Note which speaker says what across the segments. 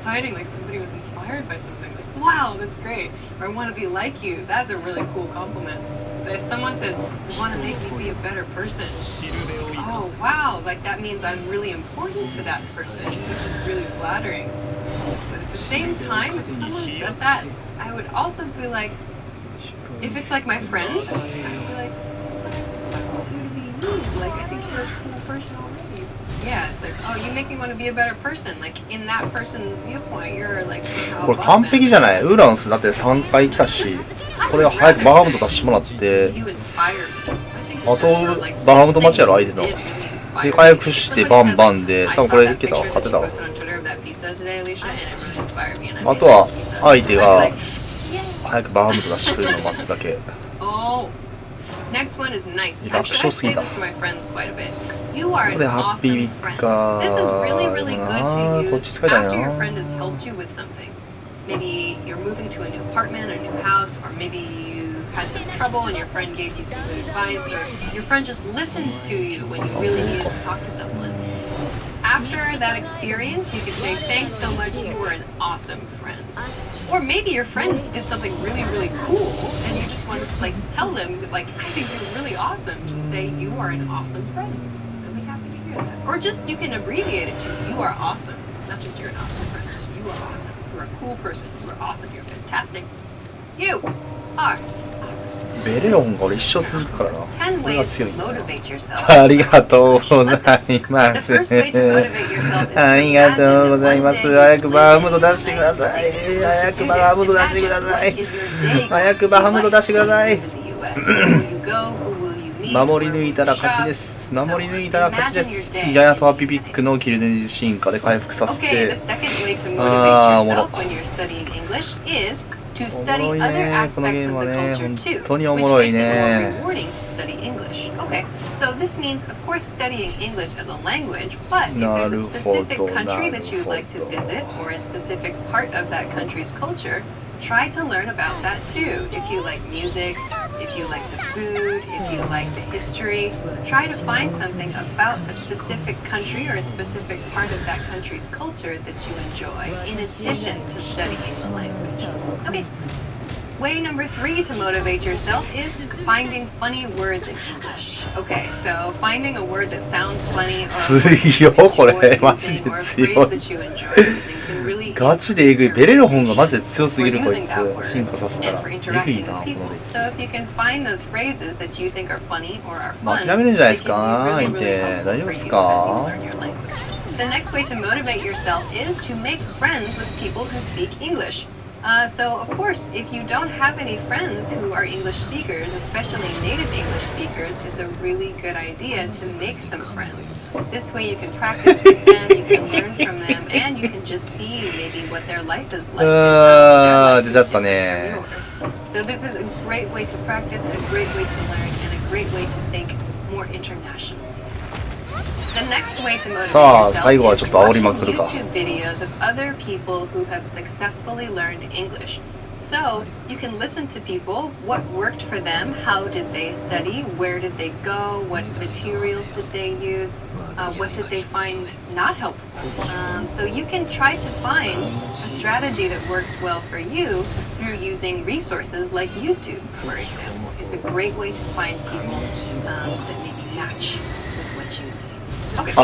Speaker 1: exciting, like somebody was inspired by something. Like, wow, that's great. Or I want to be like you. That's a really cool compliment. But if someone says, you want to make me be a better person, oh wow, like that means I'm really important to that person, which is really flattering. But at the same time, if someone said that, I would also be like, if it's like my friend, I would be like, who to be you? Like, I think you're a cool person already. Yeah, it's like, oh, you make me want to be a better person. Like, in that person's viewpoint, you're like,
Speaker 2: これ完璧じゃない？ウランスだって3回来たし、これは早くバハムト出してもらって、あとバハムト待ちやろ相手の。で回復してバンバンで、多分これいけたわ、勝てたわ。あとは相手が早くバハムト出してくれるのを待つだけ。
Speaker 1: Next one is nice.
Speaker 2: 楽勝すぎた。これでハッピーウィックか。こっち使いたいな。
Speaker 1: Maybe you're moving to a new apartment or new house, or maybe you had some trouble and your friend gave you some good advice, or your friend just listened to you when you really needed to talk to someone. After that experience, you could say, thanks so much, you were an awesome friend. Or maybe your friend did something really, really cool, and you just want to like tell them, like, I think you're really awesome. Just say, you are an awesome friend. Really happy to hear that. Or just, you can abbreviate it to, you are awesome. Not just you're an awesome friend, just you are awesome. You're a cool person. You're awesome. You're fantastic. You are awesome.
Speaker 2: ベレロンが俺一生続くからな。これが強いんだよ。
Speaker 1: あ
Speaker 2: りがとうございます。ありがとうございます。早くバハムト出してください。早くバハムト出してください。早くバハムト出してください。守り抜いたら勝ちです。守り抜いたら勝ちです。次ジャイアントワピピックのギルデンジ進化で回復させて。ああ、おもろ。おもろいね、このゲームはね、本当におもろいね。
Speaker 1: Okay, so this means, of course, studying English as a language, but if there's a specific country that you'd like to visit, or a specific part of that country's culture, try to learn about that too. If you like music, if you like the food, if you like the history, try to find something about a specific country or a specific part of that country's culture that you enjoy, in addition to studying the language. Okay. Way number 3 to motivate yourself is finding funny words in English. Okay, so finding a word that sounds funny or
Speaker 2: 強いこれマジで強い。ガチでエグい。ベレロ本がマジで強すぎるこいつ。進化させたらエグいなこのデッキ。まあ諦めるんじゃないですか。相手大丈夫ですか。
Speaker 1: The next way to motivate yourself is to make friends with people who speak English. So, of course, if you don't have any friends who are English speakers, especially native English speakers, it's a really good idea to make some friends. This way you can practice with them, you can learn from them, and you can just see maybe what their life is like. So this is a great way to practice, a great way to learn, and a great way to think more internationally. The next way to motivate yourself is watching YouTube videos of other people who have successfully learned English. So you can listen to people, what worked for them, how did they study, where did they go, what materials did they use, what did they find not helpful. So you can try to find a strategy that works well for you through using resources like YouTube, for example. It's a great way to find people that maybe match with what you need. Okay. The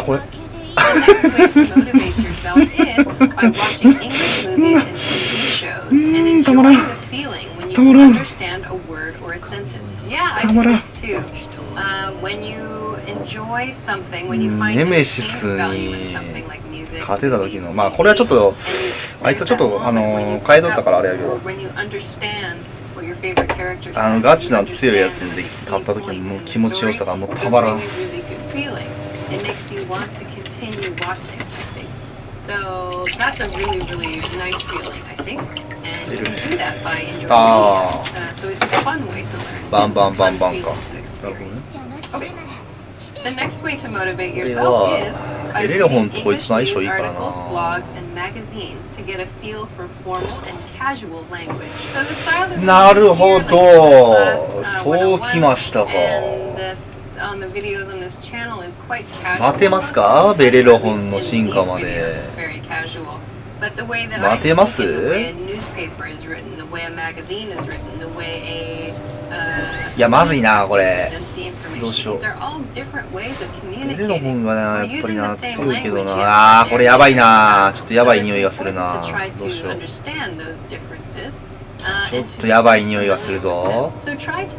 Speaker 1: next way to motivate yourself is by watching English movies and TV shows and enjoying the feeling when you can understand a word or a sentence. Yeah, I do this too. When you enjoy something, when you find value in something like music,
Speaker 2: 勝てた時のまあこれはちょっとあいつはちょっと変えとったからあれやけどガチな強いやつで勝った時のもう気持ちよさがもうたまらん。
Speaker 1: It makes you want to continue watching, I think. So that's a really, really nice feeling, I think. And you can do that by enjoying it. So it's a fun way to learn.
Speaker 2: バンバンバンバンか。
Speaker 1: Okay. The next way to motivate yourself is by reading English news articles, blogs, and magazines to get a feel for formal and casual language. So the style is
Speaker 2: なるほど。そうきましたか。
Speaker 1: on the videos on this channel is quite casual.
Speaker 2: 待てますかベレロ本の進化まで。
Speaker 1: Very casual. But the way that
Speaker 2: 待てま
Speaker 1: I
Speaker 2: す
Speaker 1: speak, the way a newspaper is written, the way a magazine is written, the way a
Speaker 2: いやまずいなこれ
Speaker 1: presents the information.
Speaker 2: どうしよう
Speaker 1: These are all different ways of
Speaker 2: ベレロフォ
Speaker 1: communicating.
Speaker 2: ンがな
Speaker 1: We're
Speaker 2: やっぱり
Speaker 1: using
Speaker 2: な
Speaker 1: the same
Speaker 2: 強いけど
Speaker 1: language,
Speaker 2: な
Speaker 1: yes,
Speaker 2: これやばいな
Speaker 1: but
Speaker 2: ちょっとやばい
Speaker 1: so
Speaker 2: 匂いがする
Speaker 1: it's
Speaker 2: な
Speaker 1: important to try
Speaker 2: どうしよ
Speaker 1: to
Speaker 2: う
Speaker 1: understand those differences.
Speaker 2: ちょっ
Speaker 1: and
Speaker 2: と
Speaker 1: to
Speaker 2: やばい匂いがするぞ
Speaker 1: So try to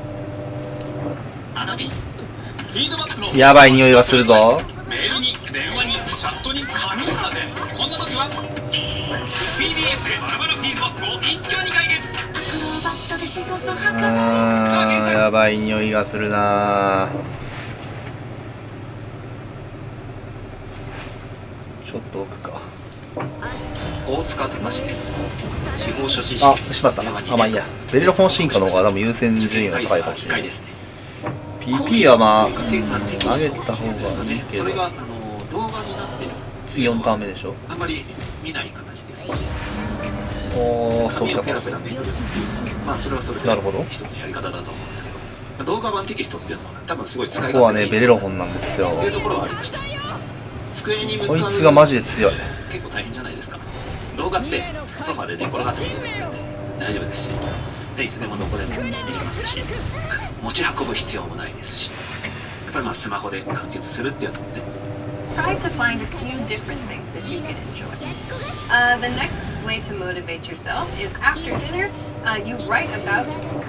Speaker 2: やばい匂いがするぞ
Speaker 3: メールに電話にチャットに紙なのでこんな時は PDF でバラバラフィードバックを一挙に解決
Speaker 2: やばい匂いがするなちょっと奥か
Speaker 4: 大塚高重司法書士
Speaker 2: あしまったなあまあいいやベレロフォン進化の方が多分優先順位が高いかもしれない PP はまあ下げた方がいいけど
Speaker 4: それが動画になってる
Speaker 2: 次4ターン目でしょ
Speaker 4: あんまり見ない形ですし
Speaker 2: おーそうきたか
Speaker 4: ペラペラめくるっていうまあそれはそれで
Speaker 2: なるほど
Speaker 4: 一つのやり方だと思うんですけど動画版テキストっていうのは多分すごい使い
Speaker 2: ここは
Speaker 4: 勝手がいい
Speaker 2: ねベレロフォンなんですよ
Speaker 4: というところはありました机に向かう
Speaker 2: こいつがマジで強い
Speaker 4: 結構大変じゃないですか動画ってソファで寝転がって大丈夫ですしでいつでもどこでもできますし持ち運ぶ必要もないですしやっぱりまあスマホで完結するっていうのもね
Speaker 1: try to find a few different things that you can enjoy. The next way to motivate yourself is after dinner, you write about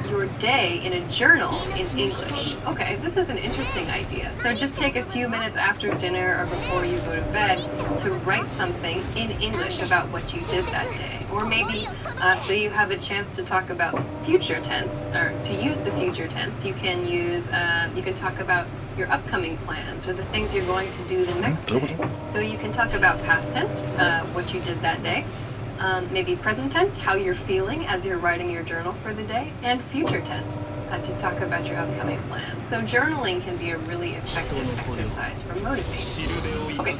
Speaker 1: your day in a journal in English. Okay, this is an interesting idea. So just take a few minutes after dinner or before you go to bed to write something in English about what you did that day. Or maybe, so you have a chance to talk about future tense, or to use the future tense, you can talk about your upcoming plans or the things you're going to do the next day. So you can talk about past tense, what you did that day, maybe present tense, how you're feeling as you're writing your journal for the day, and future tense, to talk about your upcoming plans. So journaling can be a really effective exercise for motivation. Okay.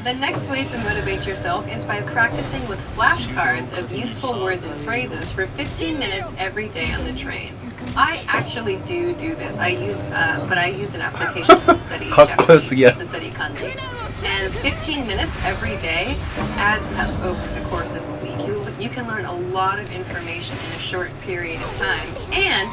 Speaker 1: The next way to motivate yourself is by practicing with flashcards of useful words and phrases for 15 minutes every day on the train. I actually do this. I use an application to study Japanese, to study kanji. And 15 minutes every day adds up over the course of a week. You can learn a lot of information in a short period of time. And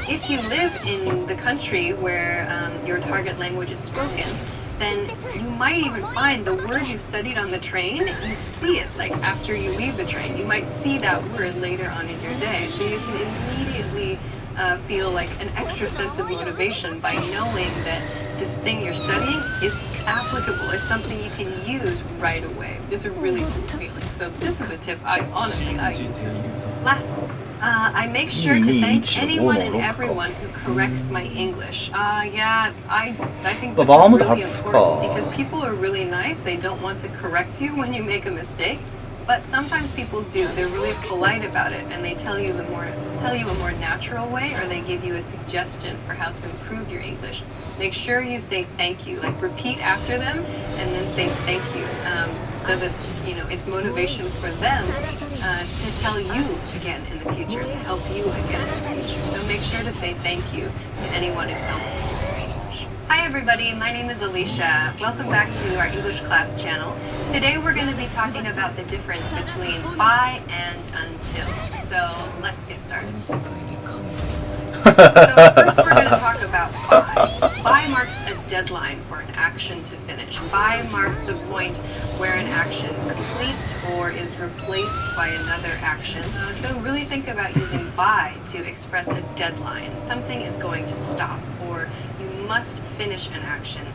Speaker 1: if you live in the country where your target language is spoken, then you might even find the word you studied on the train, you see it like after you leave the train. You might see that word later on in your day. So you can immediately feel like an extra sense of motivation by knowing that this thing you're studying is applicable, is something you can use right away. It's a really cool feeling. So this is a tip I use. Last, I make sure to thank anyone and everyone who corrects my English. Yeah, I think this is really important because people are really nice. They don't want to correct you when you make a mistake. But sometimes people do. They're really polite about it, and they tell you a more natural way, or they give you a suggestion for how to improve your English. Make sure you say thank you. Like repeat after them, and then say thank you, so that it's motivation for them to tell you again in the future, to help you again in the future. So make sure to say thank you to anyone who helps you. Hi everybody, my name is Alicia. Welcome back to our English class channel. Today we're going to be talking about the difference between by and until. So let's get started. So first we're going to talk about by. By marks a deadline for an action to finish. By marks the point where an action completes or is replaced by another action. So really think about using by to express a deadline. Something is going to stop, or you must finish an action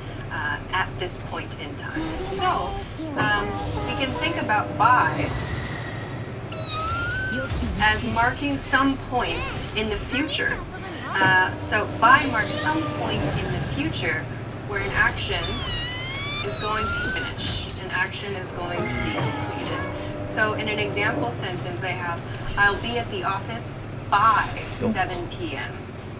Speaker 1: at this point in time. So we can think about by as marking some point in the future. So by marks some point in the future where an action is going to finish, an action is going to be completed. So in an example sentence I have, I'll be at the office by 7 p.m.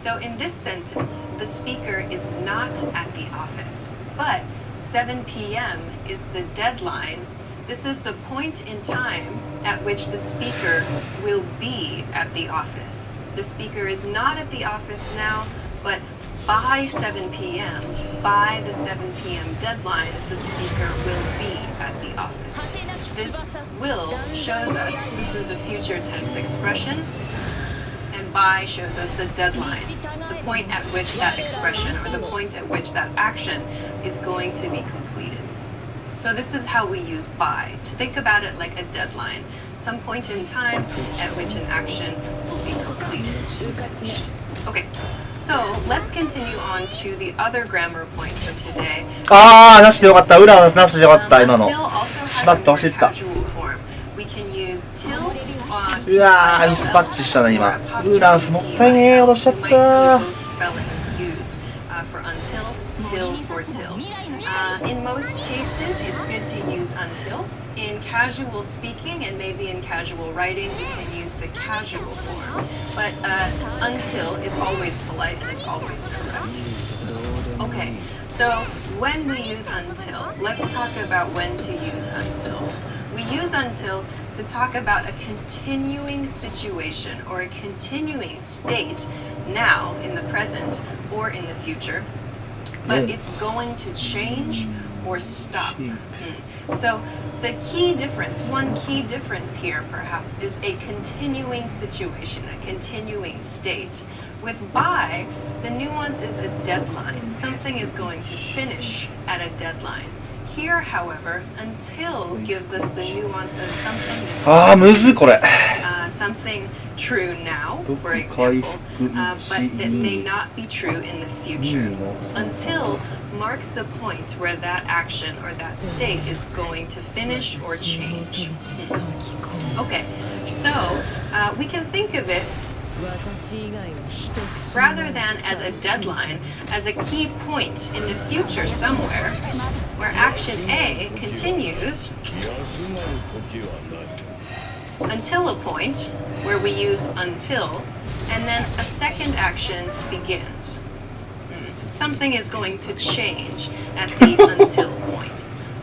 Speaker 1: So in this sentence, the speaker is not at the office, but 7 p.m. is the deadline. This is the point in time at which the speaker will be at the office. The speaker is not at the office now, but by 7 p.m., by the 7 p.m. deadline, the speaker will be at the office. this will shows us this is a future tense expression, and by shows us the deadline, the point at which that expression or the point at which that action is going to be completed. So this is how we use by, to think about it like a deadline, some point in time at which an action will be completed. Okay, so let's continue on to the other grammar point for today.
Speaker 2: あー、なしでよかった。裏はなしでよかった、今の。
Speaker 1: Until also
Speaker 2: しまった、
Speaker 1: has
Speaker 2: 忘
Speaker 1: a
Speaker 2: れ
Speaker 1: more
Speaker 2: てた。
Speaker 1: casual form. We can use till
Speaker 2: うわー、ミスパッチしたな、今。ウランスもったいねー、落としちゃった。
Speaker 1: for until, till, or till. In most cases, it's good to use until. In casual speaking and maybe in casual writing, we can use the casual form. But until is always polite and it's always correct. Okay, so when we use until, let's talk about when to use until. We use until to talk about a continuing situation or a continuing state now in the present or in the future, but it's going to change or stop. So the key difference, one key difference here perhaps, is a continuing situation, a continuing state. With by, the nuance is a deadline. Something is going to finish at a deadline. Here, however, until gives us the nuance of something that's
Speaker 2: あー、むずい、これ。
Speaker 1: something true now, for example, but that may not be true in the future. Until marks the point where that action or that state is going to finish or change. Okay, so we can think of it rather than as a deadline, as a key point in the future somewhere, where action A continues until a point where we use until, and then a second action begins. Something is going to change at the until point.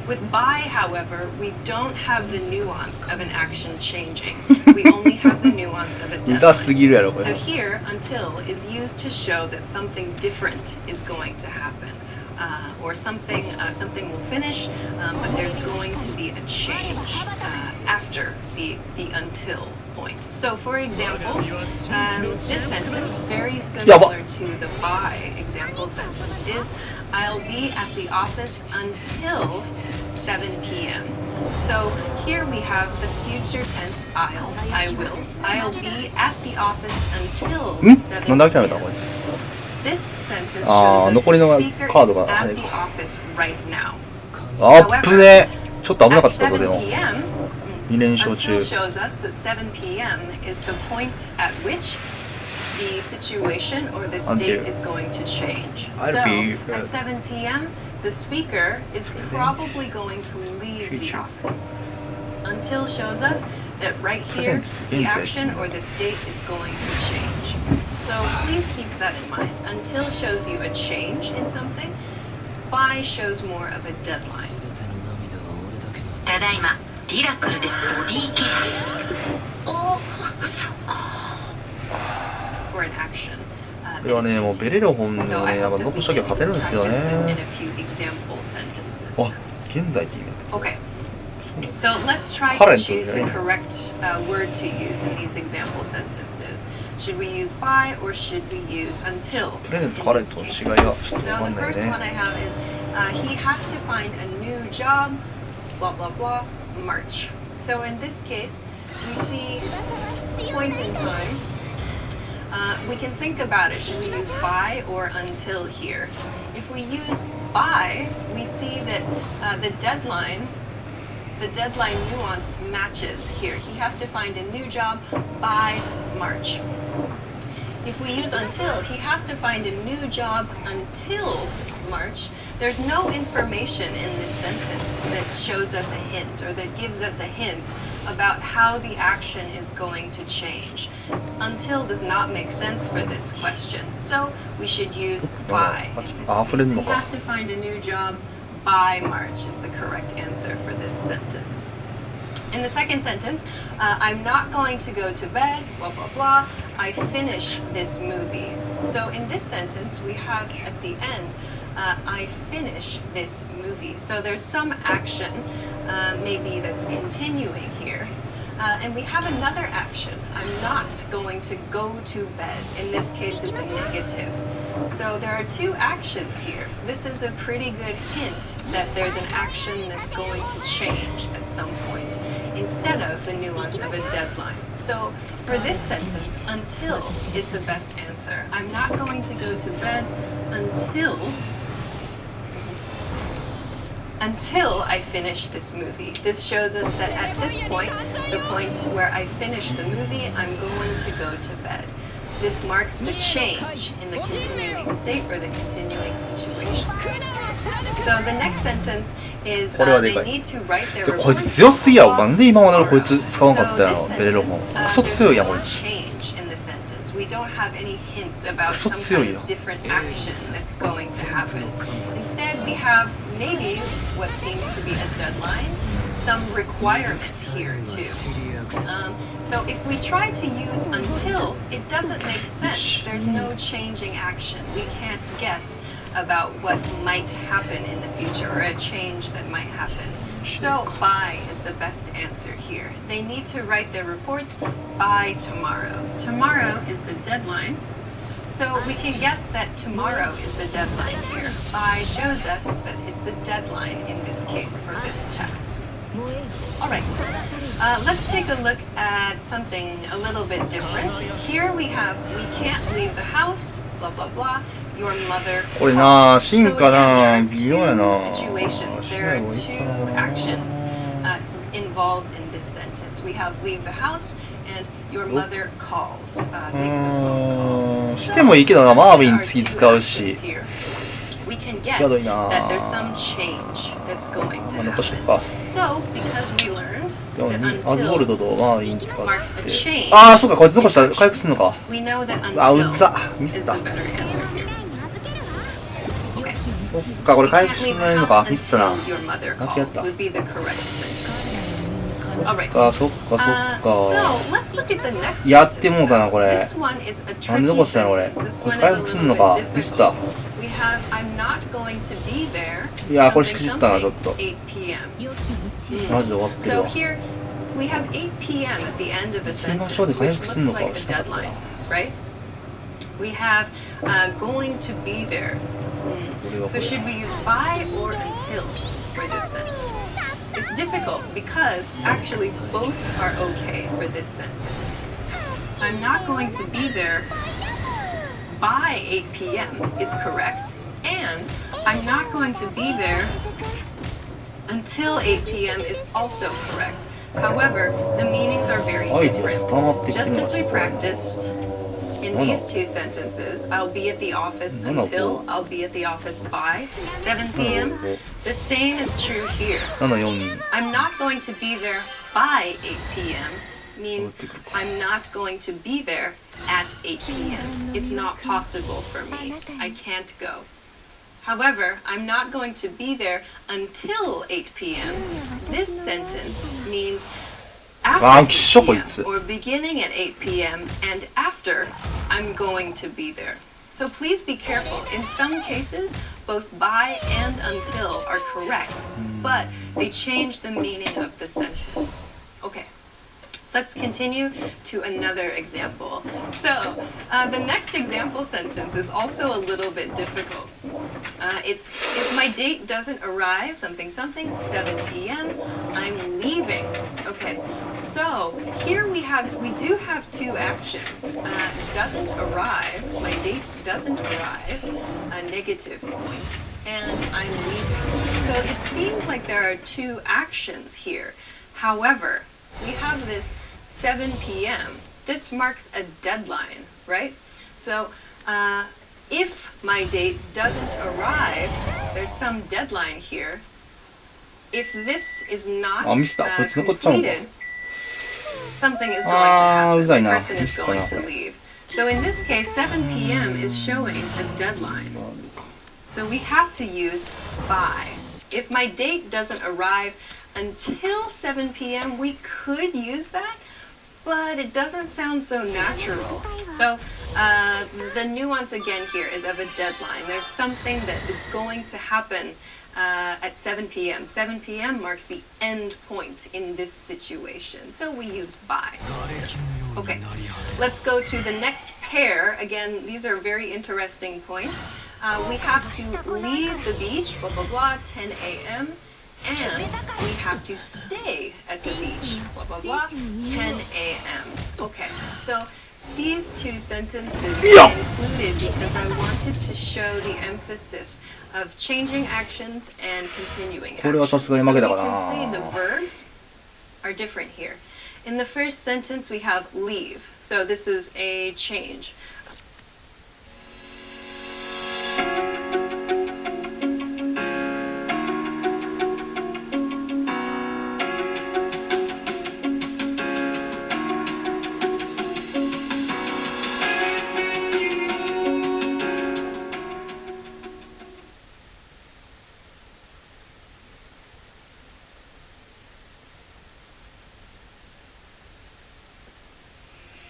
Speaker 1: With by, however, we don't have the nuance of an action changing. We only have the nuance of a
Speaker 2: うざす
Speaker 1: deadline.
Speaker 2: ぎるやろ、こ
Speaker 1: So
Speaker 2: れ。
Speaker 1: here, until is used to show that something different is going to happen. Or something will finish, but there's going to be a change after the until point. So, for example, this sentence, very similar to the by example sentence, is I'll be at the office until 7 p.m. So here we have the future tense I will. I'll be at the office until
Speaker 2: なんで
Speaker 1: 7
Speaker 2: 諦めた
Speaker 1: p.m.
Speaker 2: のこいつ。
Speaker 1: This sentence
Speaker 2: あー、
Speaker 1: shows
Speaker 2: 残り
Speaker 1: us
Speaker 2: の
Speaker 1: the speaker
Speaker 2: カード
Speaker 1: is
Speaker 2: が
Speaker 1: at
Speaker 2: 入
Speaker 1: the
Speaker 2: る。
Speaker 1: office right now.
Speaker 2: あっぶね。ちょっと危なか
Speaker 1: At
Speaker 2: ったぞ、で
Speaker 1: 7
Speaker 2: も。
Speaker 1: p.m.
Speaker 2: 2連勝中
Speaker 1: until。shows us that 7 p.m. is the point at which the situation or the state
Speaker 2: Until.
Speaker 1: is going to change.
Speaker 2: I'll
Speaker 1: So
Speaker 2: be,
Speaker 1: at 7 p.m. the speaker is probably going to leave the
Speaker 2: Future.
Speaker 1: office. Until shows us that right here
Speaker 2: Present.
Speaker 1: the
Speaker 2: Inside.
Speaker 1: action or the state is going to change. So please keep that in mind. Until shows you a change in something. By shows more of a deadline.
Speaker 5: ただいまリラクルでボディケアおそこ
Speaker 1: For an action.
Speaker 2: これはね、もうベレロホンのね、やっぱ残しときゃ勝てるんですよね。 あ、現在って意味だった。
Speaker 1: Okay. So let's try to
Speaker 2: Current
Speaker 1: choose the
Speaker 2: ね。
Speaker 1: correct word to use in these example sentences. Should we use by or should we use until?
Speaker 2: プレゼント、カレントの違いがちょっとわ
Speaker 1: So
Speaker 2: かん
Speaker 1: the
Speaker 2: ない
Speaker 1: first one
Speaker 2: ね。
Speaker 1: I have is he has to find a new job, blah blah blah, March. So in this case, we see point in time. We can think about it. Should we use by or until here? If we use by, we see that the deadline nuance matches here. He has to find a new job by March. If we use until, he has to find a new job until March. There's no information in this sentence that shows us a hint or that gives us a hint about how the action is going to change. Until does not make sense for this question. So we should use by. In this case. He has to find a new job by March is the correct answer for this sentence. In the second sentence, I'm not going to go to bed, blah, blah, blah. I finish this movie. So in this sentence, we have at the end, I finish this movie. So there's some action maybe that's continuing here. And we have another action. I'm not going to go to bed. In this case, it's a negative. So there are two actions here. This is a pretty good hint that there's an action that's going to change at some point, instead of the nuance of a deadline. So for this sentence, until is the best answer. I'm not going to go to bed until I finish this movie. This shows us that at this point, the point where I finish the movie, I'm going to go to bed. This marks the change in the continuing state or the continuing situation. So the next sentence is they need to write their
Speaker 2: こいつ強すぎやろ。なんで今までのこいつ使わんかったやろ。ベレロフォン。クソ強いやんこいつ。
Speaker 1: We don't have any hints about some kind of different action that's going to happen. Instead, we have maybe what seems to be a deadline, some requirements here too. So if we try to use until, it doesn't make sense. There's no changing action. We can't guess about what might happen in the future or a change that might happen. So by is the best answer here. They need to write their reports by tomorrow. Tomorrow is the deadline. So we can guess that tomorrow is the deadline here. By shows us that it's the deadline in this case for this task. Alright, let's take a look at something a little bit different. Here we have, we can't leave the house, blah blah blah. Your mother.
Speaker 2: これな、進化な、微妙やな。
Speaker 1: There are two actions involved in this sentence. We have leave the house and your mother calls. Makes a phone call.
Speaker 2: してもいいけどな、マービン次使うし。
Speaker 1: We can guess that there's some change that's going to happen. So because we learned that
Speaker 2: アズボルド
Speaker 1: until
Speaker 2: とマービン使って。
Speaker 1: marks a change.
Speaker 2: ああ、そうか、こいつ残したら回復するのか。
Speaker 1: We know that
Speaker 2: あ、う
Speaker 1: until
Speaker 2: ざ、ミ
Speaker 1: is
Speaker 2: スっ
Speaker 1: the
Speaker 2: た。
Speaker 1: better answer here.
Speaker 2: そっか、これ回復しないのか、ミスったな。
Speaker 1: Your mother
Speaker 2: 間違
Speaker 1: called
Speaker 2: った。
Speaker 1: would be the correct sentence.
Speaker 2: そっ
Speaker 1: Alright.
Speaker 2: か、そっか、そっ
Speaker 1: So
Speaker 2: か。
Speaker 1: let's look at the next
Speaker 2: やってもうたな、これ。
Speaker 1: This one is a
Speaker 2: なんで
Speaker 1: tricky
Speaker 2: 残したの、これ。
Speaker 1: sentence. This
Speaker 2: こい
Speaker 1: one
Speaker 2: つ
Speaker 1: is
Speaker 2: 回
Speaker 1: a
Speaker 2: 復する
Speaker 1: little
Speaker 2: のか、
Speaker 1: bit
Speaker 2: ミスった。
Speaker 1: difficult. We have I'm not going to be there.
Speaker 2: いや、これしくじったな、ちょっと。
Speaker 1: 8 p.m.
Speaker 2: マジで終わってる
Speaker 1: So
Speaker 2: わ。
Speaker 1: here we have 8 p.m. at the end of a
Speaker 2: テーマ
Speaker 1: sentence,
Speaker 2: ショーで
Speaker 1: which
Speaker 2: 回復するの
Speaker 1: looks
Speaker 2: か
Speaker 1: like
Speaker 2: し
Speaker 1: a
Speaker 2: なかったな。
Speaker 1: deadline, right? We have going to be there. So should we use by or until for this sentence? It's difficult because actually both are okay for this sentence. I'm not going to be there by 8 p.m. is correct, and I'm not going to be there until 8 p.m. is also correct. However, the meanings are very different. Just as we practiced in these two sentences, I'll be at the office until, I'll be at the office by 7 p.m. The same is true here.
Speaker 2: 7-4
Speaker 1: I'm not going to be there by 8 p.m. means I'm not going to be there at 8 p.m. It's not possible for me. I can't go. However, I'm not going to be there until 8 p.m. This sentence means after 8 p.m. or beginning at 8 p.m. and after I'm going to be there. So please be careful. In some cases, both by and until are correct, but they change the meaning of the sentence. Okay. Let's continue to another example. So, the next example sentence is also a little bit difficult. It's if my date doesn't arrive, something, 7 p.m., I'm leaving. Okay, so here we do have two actions. Doesn't arrive, my date doesn't arrive, a negative point, and I'm leaving. So it seems like there are two actions here. However, we have this 7 p.m. This marks a deadline, right? So if my date doesn't arrive, there's some deadline here. If this is not completed, something is going to happen. The person is going to leave. So in this case, 7 p.m. is showing a deadline. So we have to use by. If my date doesn't arrive until 7 p.m., we could use that, but it doesn't sound so natural. So the nuance again here is of a deadline. There's something that is going to happen at 7 p.m. 7 p.m. marks the end point in this situation, so we use by. Okay, let's go to the next pair. Again, these are very interesting points. We have to leave the beach, blah, blah, blah, 10 a.m. And we have to stay at the beach, blah, blah, blah, 10 a.m. Okay, so these two sentences are included because I wanted to show the emphasis of changing actions and continuing actions. So we can see the verbs are different here. In the first sentence, we have leave. So this is a change.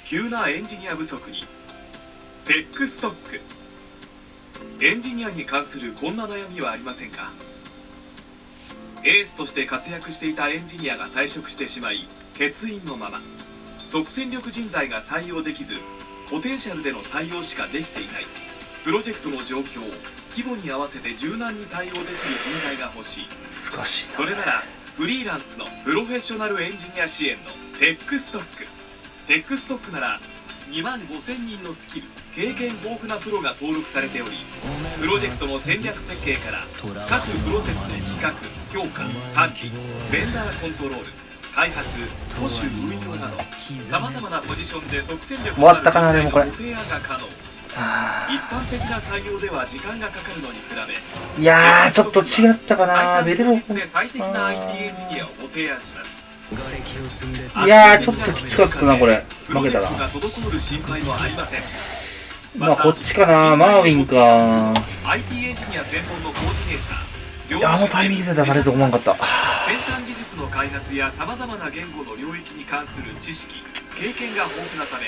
Speaker 6: 急なエンジニア不足にテックストック。エンジニアに関するこんな悩みはありませんか？エースとして活躍していたエンジニアが退職してしまい欠員のまま、即戦力人材が採用できずポテンシャルでの採用しかできていない。プロジェクトの状況規模に合わせて柔軟に対応できる人材が欲しい。それならフリーランスのプロフェッショナルエンジニア支援のテックストック。テックストックなら2万5000人のスキル経験豊富なプロが登録されており、プロジェクトの戦略設計から各プロセスの企画評価管理ベンダーコントロール開発保守運用などさまざまなポジションで即戦力となる人材のご提案が可能。一般的な採用では時間がかかるのに比べ、
Speaker 2: いやーちょっと違ったかな。ベレロ
Speaker 6: で最適な IT エンジニアをご提案します。
Speaker 2: いやーちょっときつかったなこれ。負けたな。まあこっちかな。マーウィンか。いやあのタイミングで出されると思わんかった。
Speaker 6: 先端技術の開発やさまざまな言語の領域に関する知識経験が豊富なため、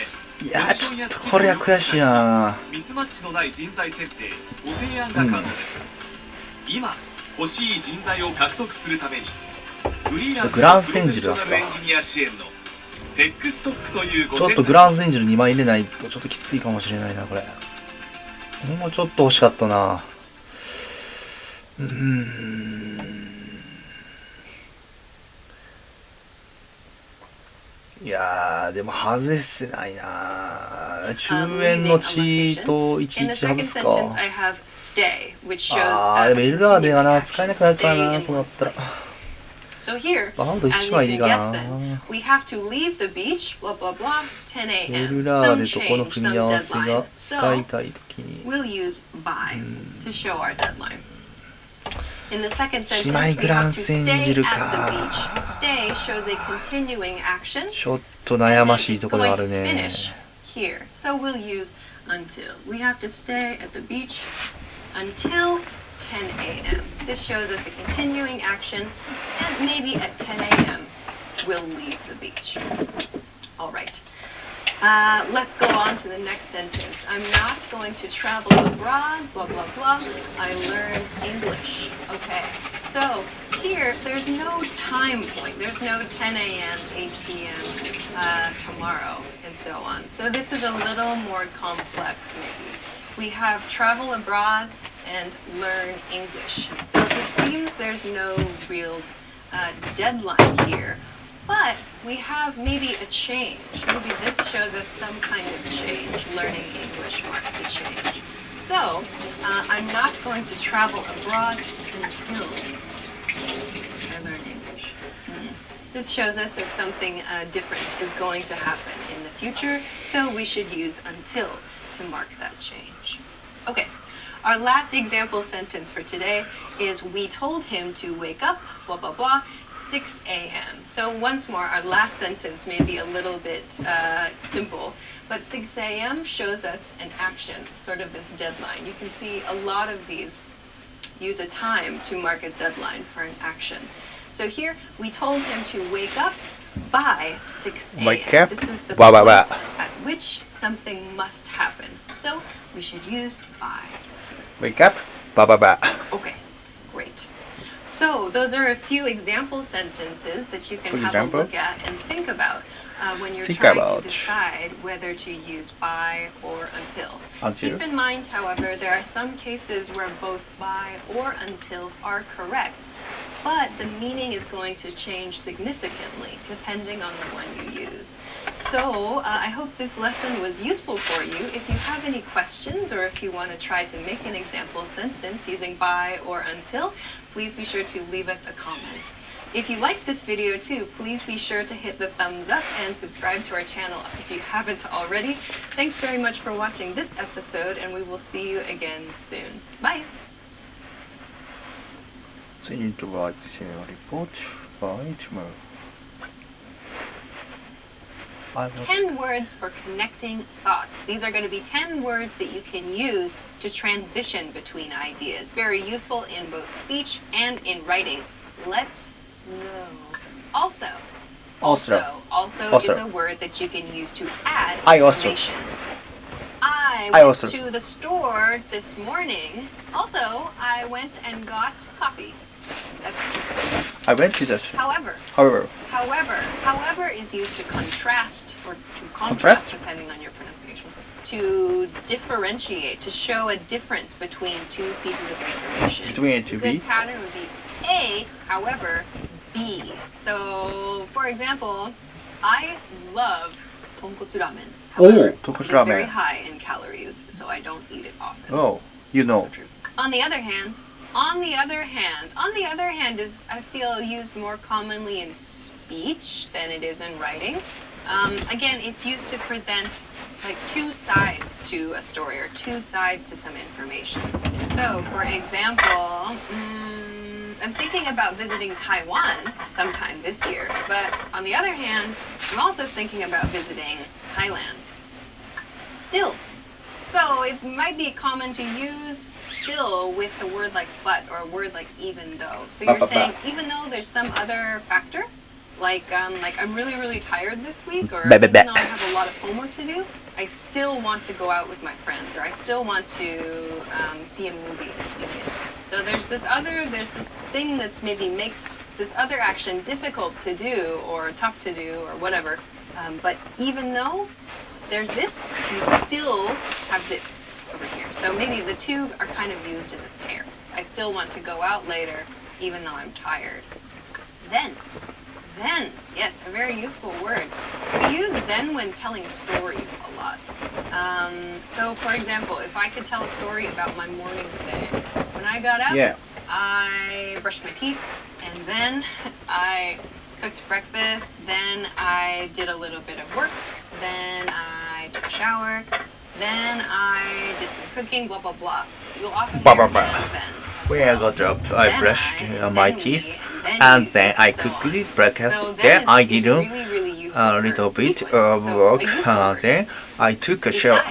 Speaker 2: いやーちょっとこれは悔しいな。
Speaker 6: ミスマッチのない人材設定ご提案が可能です。今欲しい人材を獲得するために
Speaker 2: ちょっとグランセンジル出すか。ちょっとグランセンジル2枚入れないとちょっときついかもしれないなこれ。もうちょっと欲しかったな。いやーでも外せないな。中円の地と11外すか。あーでもエルラーデがな使えなくなるからな。そうだったら
Speaker 1: So here, as you can guess then, we have to leave the beach, blah blah blah, 10 a.m. Some change, some deadline. So we'll use by to show our deadline. In the second sentence, we have to stay at the beach. Stay shows a continuing action.
Speaker 2: ちょっと悩ましいところがあるね。
Speaker 1: Finish here. So we'll use until. We have to stay at the beach until 10 a.m. This shows us a continuing action, and maybe at 10 a.m. we'll leave the beach. All right. Let's go on to the next sentence. I'm not going to travel abroad, blah, blah, blah. I learn English. Okay, so here, there's no time point. There's no 10 a.m., 8 p.m., tomorrow, and so on. So this is a little more complex, maybe. We have travel abroad and learn English. So it seems there's no real deadline here. But we have maybe a change. Maybe this shows us some kind of change. Learning English marks a change. So, I'm not going to travel abroad until I learn English. This shows us that something different is going to happen in the future, so we should use until to mark that change. Okay. Our last example sentence for today is we told him to wake up, blah, blah, blah, 6 a.m. So once more, our last sentence may be a little bit simple, but 6 a.m. shows us an action, sort of this deadline. You can see a lot of these use a time to mark a deadline for an action. So here, we told him to wake up by 6 a.m.
Speaker 2: Wake up?
Speaker 1: This is the point at which something must happen. So we should use by.
Speaker 2: Wake up, ba ba ba.
Speaker 1: Okay, great. So those are a few example sentences that you can have a look at and think about when you're trying to decide whether to use by or until. Keep in mind, however, there are some cases where both by or until are correct, but the meaning is going to change significantly depending on the one you use. So I hope this lesson was useful for you. If you have any questions or if you want to try to make an example sentence using by or until, please be sure to leave us a comment. If you liked this video too, please be sure to hit the thumbs up and subscribe to our channel if you haven't already. Thanks very much for watching this episode, and we will see you again soon. Bye!
Speaker 2: Continue to watch Serial Report by tomorrow.
Speaker 1: 10 words for connecting thoughts. These are going to be 10 words that you can use to transition between ideas. Very useful in both speech and in writing. Let's know. Also is a word that you can use to add information. I went to the store this morning. Also, I went and got coffee. That's true.
Speaker 2: I went to the
Speaker 1: However is used to contrast or to contrast depending on your pronunciation. To differentiate, to show a difference between two pieces of information.
Speaker 2: Between A to B?
Speaker 1: The good pattern would be A, however, B. So, for example, I love tonkotsu ramen. However, it's very high in calories, so I don't eat it often.
Speaker 2: Oh, you know.
Speaker 1: So true. On the other hand is, I feel, used more commonly in speech than it is in writing. Again, it's used to present like two sides to a story or two sides to some information. So, for example, I'm thinking about visiting Taiwan sometime this year, but on the other hand, I'm also thinking about visiting Thailand. Still. So it might be common to use still with a word like but or a word like even though. So you're saying even though there's some other factor, like I'm really tired this week, or even though I have a lot of homework to do, I still want to go out with my friends, or I still want to see a movie this weekend. So there's this thing that's maybe makes this other action difficult to do or tough to do or whatever. But even though there's this, you still have this over here. So maybe the two are kind of used as a pair. I still want to go out later, even though I'm tired. Then, yes, a very useful word. We use then when telling stories a lot. So for example, if I could tell a story about my morning today, when I got up, I brushed my teeth, and then I cooked breakfast, then I did a little bit of work, then I took a shower, then I did some cooking, blah blah blah. You'll often hear then.
Speaker 2: When I got up, I brushed my teeth, and then I cooked breakfast. Then I did a little bit of work, then I took a shower.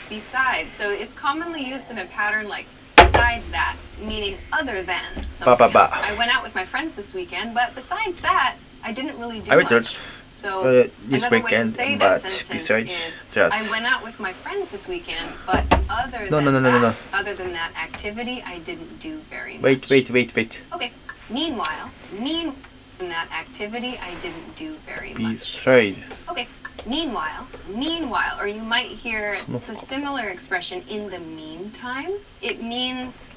Speaker 1: Besides, so it's commonly used in a pattern like besides that, meaning other than something else. I went out with my friends this weekend, but besides that, I didn't really do much. So
Speaker 2: this weekend, but besides that,
Speaker 1: I went out with my friends this weekend, but other than that activity, I didn't do very much.
Speaker 2: Wait.
Speaker 1: Okay. Meanwhile, in that activity, I didn't do very much.
Speaker 2: Beside.
Speaker 1: Okay. Meanwhile, or you might hear the similar expression in the meantime. It means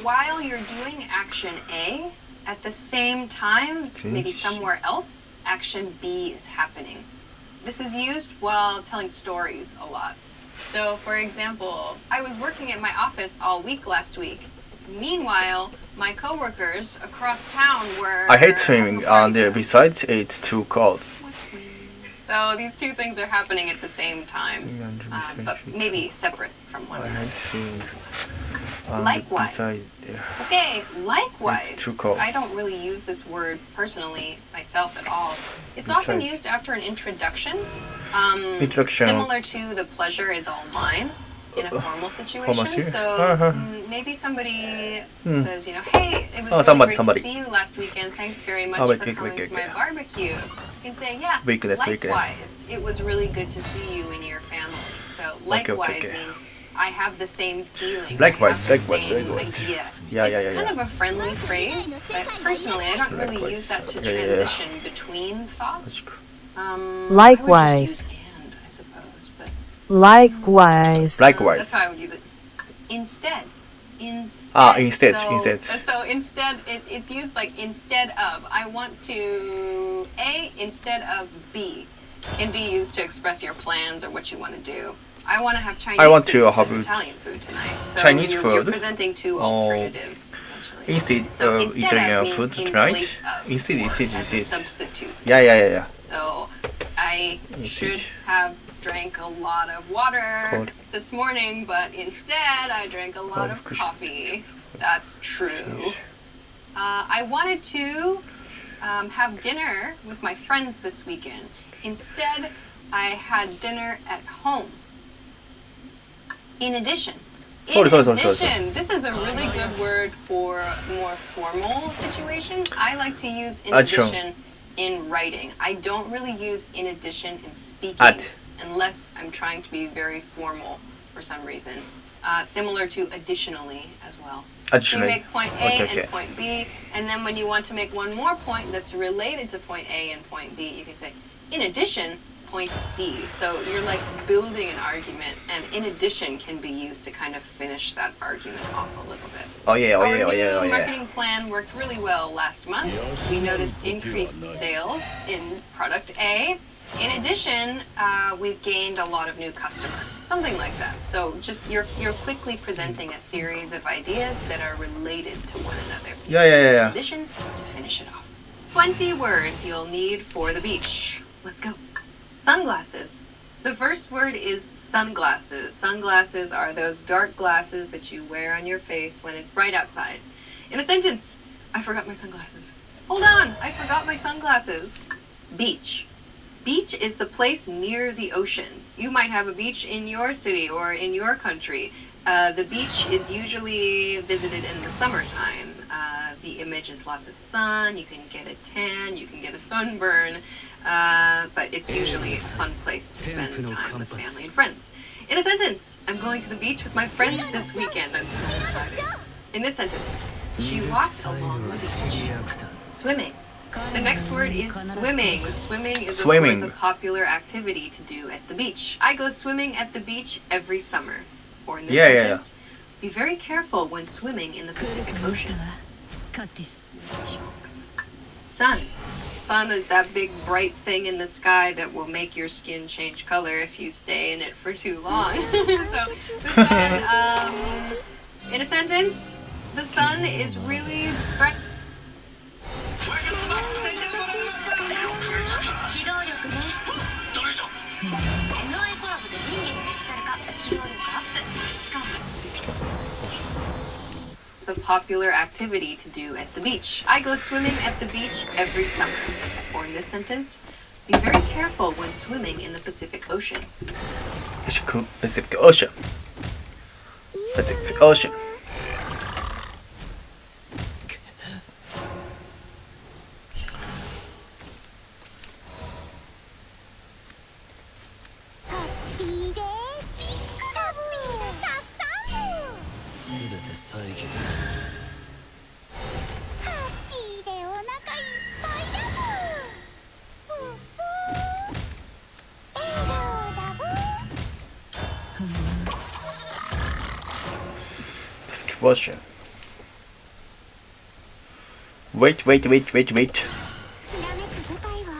Speaker 1: while you're doing action A, at the same time, maybe somewhere else, action B is happening. This is used while telling stories a lot. So, for example, I was working at my office all week last week. Meanwhile, my coworkers across town were...
Speaker 2: I hate swimming, and besides, it's too cold.
Speaker 1: So these two things are happening at the same time, but maybe separate from one another. Likewise. Likewise.
Speaker 2: It's too cold.
Speaker 1: I don't really use this word personally myself at all. It's often used after an introduction. Similar to the pleasure is all mine in a formal situation. So maybe somebody says, hey, it was really great to see you last weekend. Thanks very much for coming to my barbecue. You can say, yeah, likewise, it was really good to see you and your family. So likewise means I have the same feeling.
Speaker 2: Likewise,
Speaker 1: I have the
Speaker 2: likewise,
Speaker 1: same
Speaker 2: likewise.
Speaker 1: idea.
Speaker 2: Yeah, yeah,
Speaker 1: It's
Speaker 2: yeah,
Speaker 1: kind
Speaker 2: yeah.
Speaker 1: of a friendly phrase, but personally, I don't really
Speaker 2: Likewise.
Speaker 1: use that to
Speaker 2: Yeah, yeah, yeah.
Speaker 1: transition between thoughts.
Speaker 7: Likewise.
Speaker 1: I would just use and, I suppose, but
Speaker 7: Likewise.
Speaker 2: Likewise.
Speaker 1: that's how I would use it. Instead.
Speaker 2: Instead.
Speaker 1: So instead, it's used like instead of. I want to A instead of B. Can be used to express your plans or what you want to do. I want to have Chinese
Speaker 2: I want
Speaker 1: food
Speaker 2: to
Speaker 1: instead
Speaker 2: have
Speaker 1: of Italian food tonight. So
Speaker 2: Chinese
Speaker 1: you're
Speaker 2: food?
Speaker 1: presenting two alternatives, essentially.
Speaker 2: Instead
Speaker 1: So
Speaker 2: of
Speaker 1: instead
Speaker 2: Italian
Speaker 1: means
Speaker 2: food
Speaker 1: in
Speaker 2: tonight.
Speaker 1: place of,
Speaker 2: Instead,
Speaker 1: or
Speaker 2: instead,
Speaker 1: as a
Speaker 2: instead.
Speaker 1: substitute.
Speaker 2: Yeah.
Speaker 1: So I should have drank a lot of water
Speaker 2: Cold.
Speaker 1: this morning, but instead I drank a lot of
Speaker 2: Cold.
Speaker 1: coffee. That's true. I wanted to have dinner with my friends this weekend. Instead, I had dinner at home. In addition,
Speaker 2: Sorry.
Speaker 1: this is a really good word for more formal situations. I like to use in addition in writing. I don't really use in addition in speaking unless I'm trying to be very formal for some reason. Similar to additionally as well. So you make point A and point B, and then when you want to make one more point that's related to point A and point B, you can say, in addition, point C. So you're like building an argument, and in addition can be used to kind of finish that argument off a little bit.
Speaker 2: Oh yeah.
Speaker 1: Our new marketing plan worked really well last month. We noticed increased sales in product A. In addition, we've gained a lot of new customers, something like that. So just you're quickly presenting a series of ideas that are related to one another.
Speaker 2: Yeah.
Speaker 1: In addition, to finish it off. 20 words you'll need for the beach. Let's go. Sunglasses. The first word is sunglasses. Sunglasses are those dark glasses that you wear on your face when it's bright outside. In a sentence, I forgot my sunglasses. Hold on, I forgot my sunglasses. Beach. Beach is the place near the ocean. You might have a beach in your city or in your country. The beach is usually visited in the summertime. The image is lots of sun, you can get a tan, you can get a sunburn, but it's usually a fun place to spend time with family and friends. In a sentence, I'm going to the beach with my friends this weekend. I'm so excited. In this sentence, she walked along the beach. Swimming. The next word is swimming. Swimming is of course a popular activity to do at the beach. I go swimming at the beach every summer. Or in this sentence, be very careful when swimming in the Pacific Ocean. Sun. Sun is that big bright thing in the sky that will make your skin change color if you stay in it for too long. So the sun, in a sentence, the sun is really bright.
Speaker 5: 機動力ね。
Speaker 3: どれじゃ
Speaker 5: NI コラボで人間のデジタル化、機動力アップ。しかも
Speaker 1: It's a popular activity to do at the beach. I go swimming at the beach every summer. Or in this sentence, be very careful when swimming in the Pacific Ocean.
Speaker 2: Pacific Ocean. Pacific Ocean. Pacific Ocean. Wait.
Speaker 5: きらめく舞台は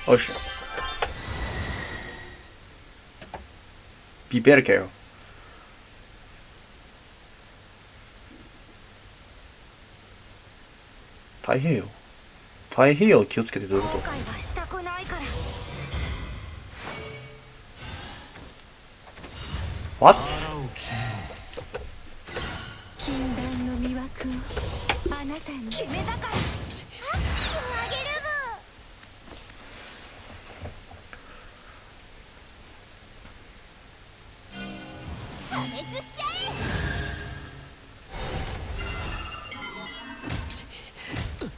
Speaker 2: Ocean. Be better careful. 太平洋気をつけてどういうこと
Speaker 5: 後悔はしたくないから
Speaker 2: What?
Speaker 5: 禁断の魅惑をあなたに決めたからあげるぶ破滅しちゃえ
Speaker 2: Pacific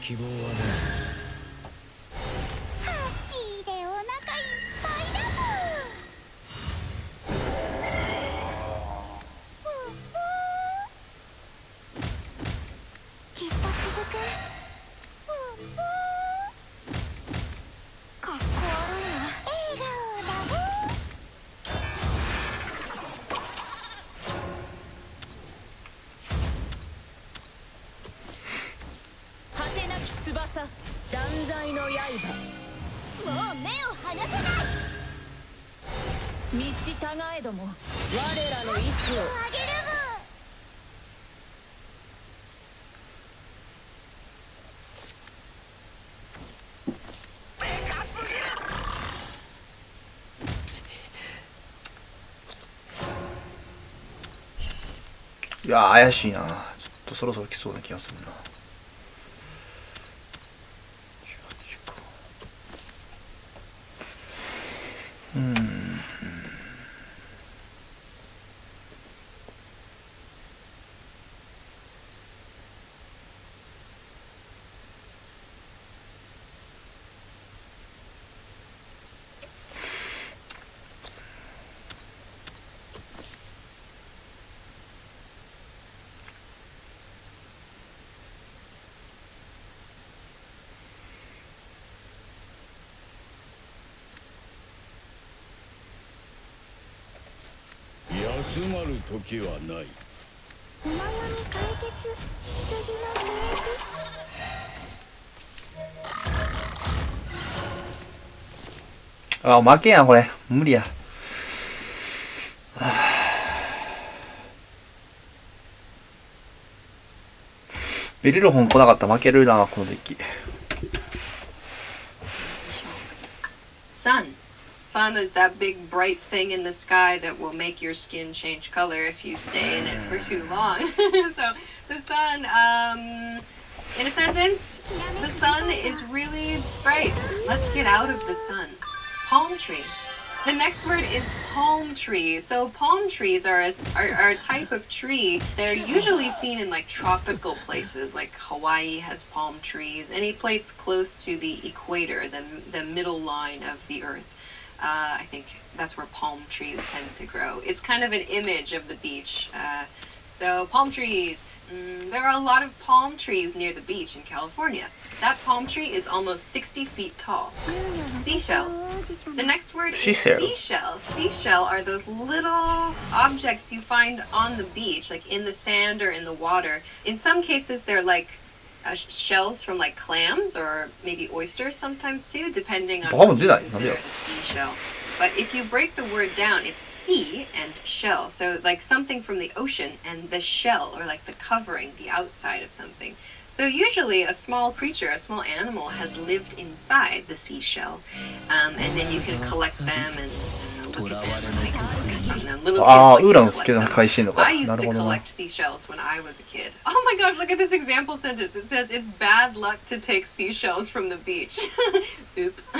Speaker 8: 希望はね。
Speaker 9: ハッピーでお腹いっぱいだもん。きっと続く。かっこ悪いな。笑顔だもん。
Speaker 10: 果てなき翼、断罪の刃。もう
Speaker 9: 目を離せない。
Speaker 10: 道たがえども、我らの意志を。
Speaker 9: あげる
Speaker 2: いやー怪しいな。ちょっとそろそろ来そうな気がするな。
Speaker 8: 休まる時はない。
Speaker 9: お悩み解決。羊のページ。
Speaker 2: あ、負けやんこれ。無理や。ベリルホン来なかったら負けるな、このデッキ。
Speaker 1: Sun. Sun is that big bright thing in the sky that will make your skin change color if you stay in it for too long. So the sun, in a sentence, the sun is really bright. Let's get out of the sun. Palm tree. The next word is palm tree. So palm trees are a type of tree. They're usually seen in like tropical places, like Hawaii has palm trees. Any place close to the equator, the middle line of the earth. I think that's where palm trees tend to grow. It's kind of an image of the beach. So palm trees. There are a lot of palm trees near the beach in California. That palm tree is almost 60 feet tall. Seashell. The next word is seashell. Seashell are those little objects you find on the beach, like in the sand or in the water. In some cases, they're like shells from like clams or maybe oysters sometimes too, depending on what you consider a seashell. But if you break the word down, it's sea and shell. So like something from the ocean and the shell, or like the covering, the outside of something. So usually a small creature, a small animal has lived inside the seashell. And then you can collect them and look at them and from them. Little kids like to collect them. I used to collect seashells when I was a kid. Oh my gosh, look at this example sentence. It says, it's bad luck to take seashells from the beach. Oops.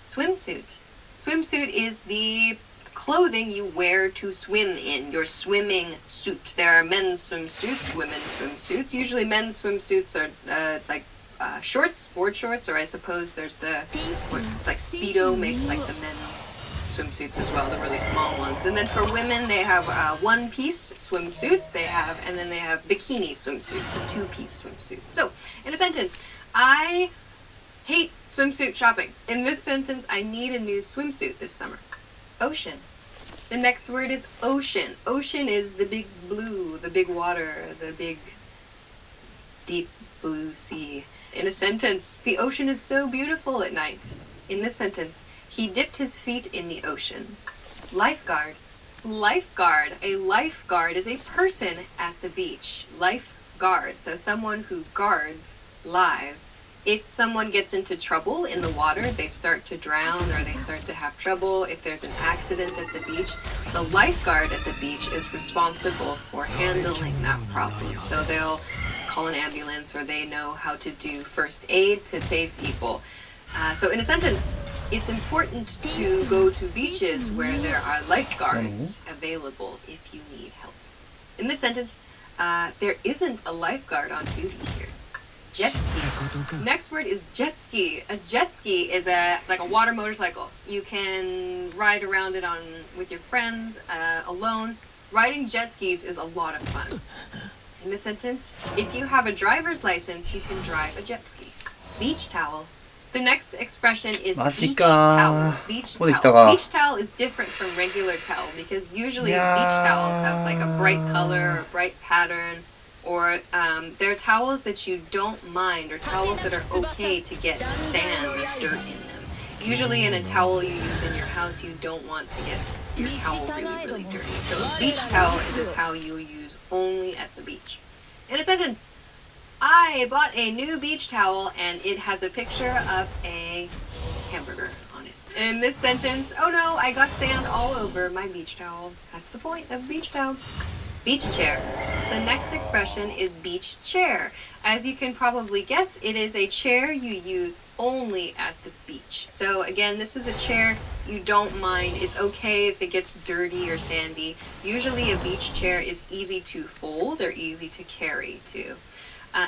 Speaker 1: Swimsuit. Swimsuit is the clothing you wear to swim in, your swimming suit. There are men's swimsuits, women's swimsuits. Usually men's swimsuits are like shorts, sport shorts, or I suppose there's the, like Speedo makes like the men's swimsuits as well, the really small ones. And then for women, they have one-piece swimsuits, and then they have bikini swimsuits, the two-piece swimsuits. So, in a sentence, I hate swimsuit shopping. In this sentence, I need a new swimsuit this summer. Ocean. The next word is ocean. Ocean is the big blue, the big water, the big deep blue sea. In a sentence, the ocean is so beautiful at night. In this sentence, he dipped his feet in the ocean. Lifeguard. Lifeguard. A lifeguard is a person at the beach. Lifeguard. So someone who guards lives. If someone gets into trouble in the water, they start to drown or they start to have trouble. If there's an accident at the beach, the lifeguard at the beach is responsible for handling that problem. So they'll call an ambulance or they know how to do first aid to save people. So in a sentence, it's important to go to beaches where there are lifeguards available if you need help. In this sentence, there isn't a lifeguard on duty here. jet ski. Next word is jet ski. A jet ski is like a water motorcycle. You can ride around it with your friends, alone. Riding jet skis is a lot of fun. In this sentence, if you have a driver's license, you can drive a jet ski. Beach towel. The next expression is beach towel. Beach towel. Beach towel is different from regular towel because usually beach towels have like a bright color or a bright pattern, or they're towels that you don't mind, or towels that are okay to get sand or dirt in them. Usually in a towel you use in your house, you don't want to get your towel really, really dirty. So a beach towel is a towel you'll use only at the beach. In a sentence, I bought a new beach towel and it has a picture of a hamburger on it. In this sentence, oh no, I got sand all over my beach towel. That's the point of beach towel. Beach chair. The next expression is beach chair. As you can probably guess, it is a chair you use only at the beach. So again, this is a chair you don't mind. It's okay if it gets dirty or sandy. Usually a beach chair is easy to fold or easy to carry too.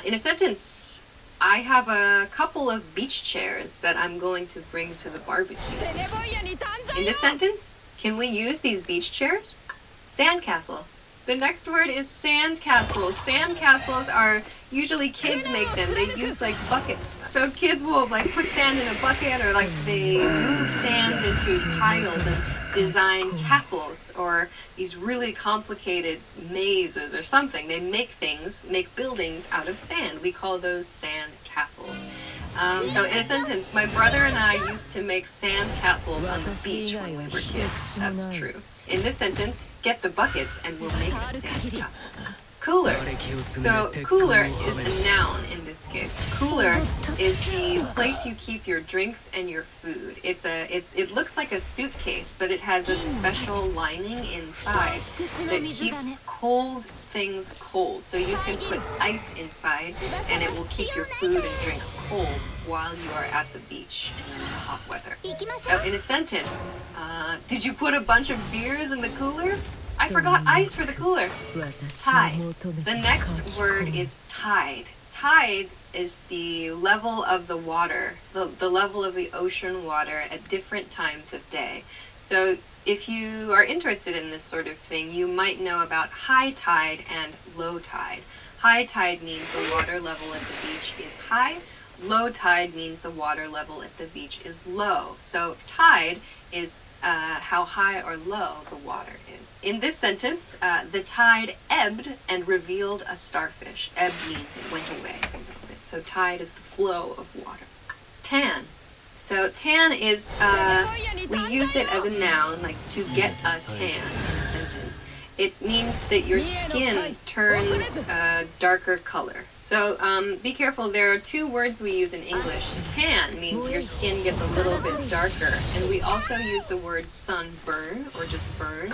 Speaker 1: In a sentence, I have a couple of beach chairs that I'm going to bring to the barbecue. In this sentence, can we use these beach chairs? Sandcastle. The next word is sandcastles. Sandcastles are usually kids make them. They use like buckets. So kids will like put sand in a bucket, or like they move sand into piles and design castles or these really complicated mazes or something. They make buildings out of sand. We call those sand castles. So in a sentence, my brother and I used to make sand castles on the beach when we were kids. That's true. In this sentence, get the buckets and we'll make a sand castle. Cooler. So cooler is a noun in this case. Cooler is the place you keep your drinks and your food. It looks like a suitcase, but it has a special lining inside that keeps cold things cold. So you can put ice inside and it will keep your food and drinks cold while you are at the beach in the hot weather. So in a sentence, did you put a bunch of beers in the cooler? I forgot ice for the cooler. Tide. The next word is tide. Tide is the level of the water, the level of the ocean water at different times of day. So if you are interested in this sort of thing, you might know about high tide and low tide. High tide means the water level at the beach is high. Low tide means the water level at the beach is low. So tide is how high or low the water is. In this sentence, the tide ebbed and revealed a starfish. Ebbed means it went away a little bit. So tide is the flow of water. Tan. So tan is, we use it as a noun, like to get a tan in a sentence. It means that your skin turns a darker color. So be careful, there are two words we use in English. Tan means your skin gets a little bit darker, and we also use the word sunburn, or just burn.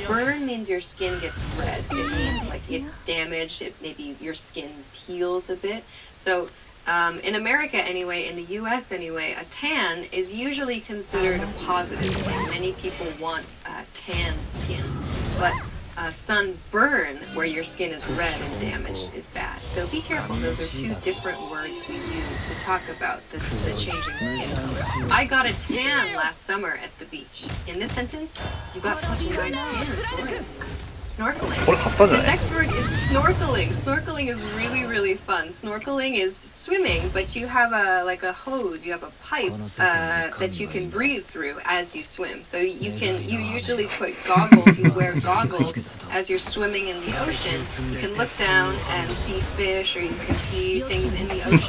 Speaker 1: Burn means your skin gets red. It means like it's damaged, maybe your skin peels a bit. So in America anyway, in the US anyway, a tan is usually considered a positive. Like many people want tan skin, but sunburn, where your skin is red and damaged, is bad. So be careful. Those are two different words we use to talk about the changing skin color. I got a tan last summer at the beach. In this sentence, you got such a nice tan. Florida. Snorkeling. The next word is snorkeling. Snorkeling is really, really fun. Snorkeling is swimming, but you have a hose, you have a pipe that you can breathe through as you swim. So you usually put goggles, you wear goggles as you're swimming in the ocean. You can look down and see fish, or you can see things in the ocean,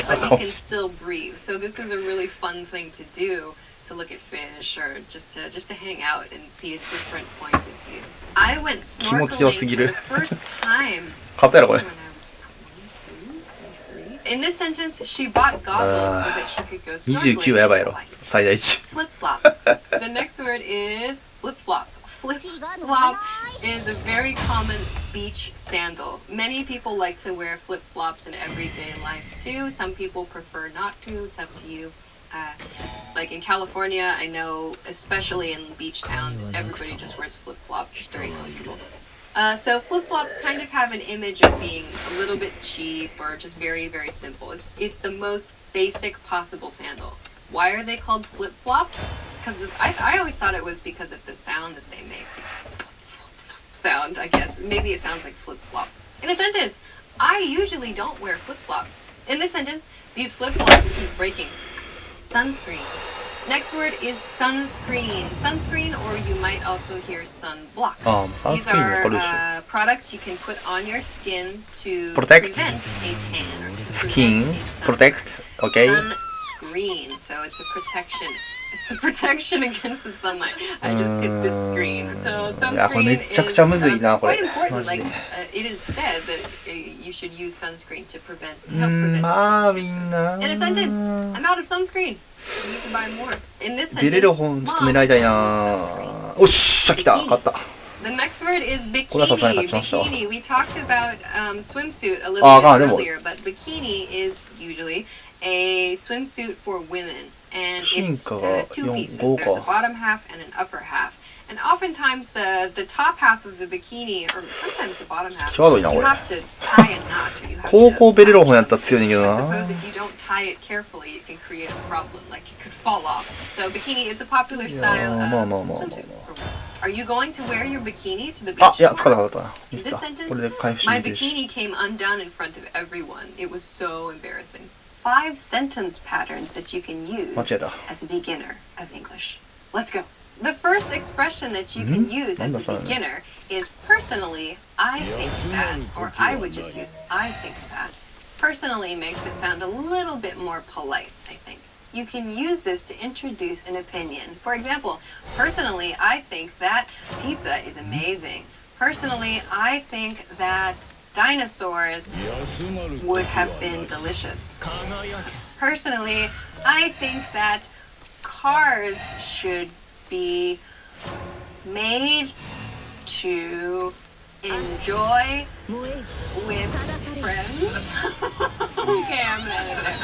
Speaker 1: but you can still breathe. So this is a really fun thing to do, to look at fish, or just to hang out and see a different point of view. I went snorkeling for the first time when I was 23. In this sentence, she bought goggles so that she could go snorkeling. Flip-flop. The next word is flip-flop. Flip-flop is a very common beach sandal. Many people like to wear flip-flops in everyday life too. Some people prefer not to. It's up to you. Like in California, I know, especially in beach towns, everybody just wears flip-flops. It's very comfortable. So flip-flops kind of have an image of being a little bit cheap or just very, very simple. It's the most basic possible sandal. Why are they called flip-flops? Because I always thought it was because of the sound that they make. Sound, I guess. Maybe it sounds like flip-flop. In a sentence, I usually don't wear flip-flops. In this sentence, these flip-flops keep breaking. Sunscreen. Next word is sunscreen. Sunscreen, or you might also hear sunblock. These are products you can put on your skin to prevent a tan. Or to
Speaker 2: Skin protect, okay.
Speaker 1: Sunscreen, so it's a protection. It's a protection against the sunlight. I just hit this screen. So sunscreen is quite important. Like it is said that you should use sunscreen to help prevent. In a sentence, I'm out of sunscreen. You need to buy more. In this sentence,
Speaker 2: 出れる本ちょっと狙いたいな。おっしゃ来た勝った
Speaker 1: The next word is bikini.
Speaker 2: これはさすがに勝ちましたわ。
Speaker 1: Bikini. We talked about swimsuit a little bit earlier, but bikini is usually a swimsuit for women. And it's two pieces. There's a bottom half and an upper half. And oftentimes the top half of the bikini, or sometimes the bottom half, you have to tie a knot. Or you have
Speaker 2: 高校ベレロ本やったら強いねんけど
Speaker 1: I
Speaker 2: な
Speaker 1: suppose if you don't tie it carefully, it can create a problem. Like it could fall off. So bikini is a popular style swimsuit. Are you going to wear your bikini to the beach?
Speaker 2: あ、いや、使ったかったミス
Speaker 1: In
Speaker 2: った
Speaker 1: this sentence,
Speaker 2: これで回復し
Speaker 1: my
Speaker 2: てるし
Speaker 1: bikini came undone in front of everyone. It was so embarrassing. 5 sentence patterns that you can use
Speaker 2: 間違えた
Speaker 1: as a beginner of English. Let's go. The first expression that you can use as a beginner is personally, I think that, or I would just use I think that. Personally makes it sound a little bit more polite, I think. You can use this to introduce an opinion. For example, personally, I think that pizza is amazing. Personally, I think that dinosaurs would have been delicious. Personally, I think that cars should be made to enjoy with friends. Okay, I'm gonna end it there.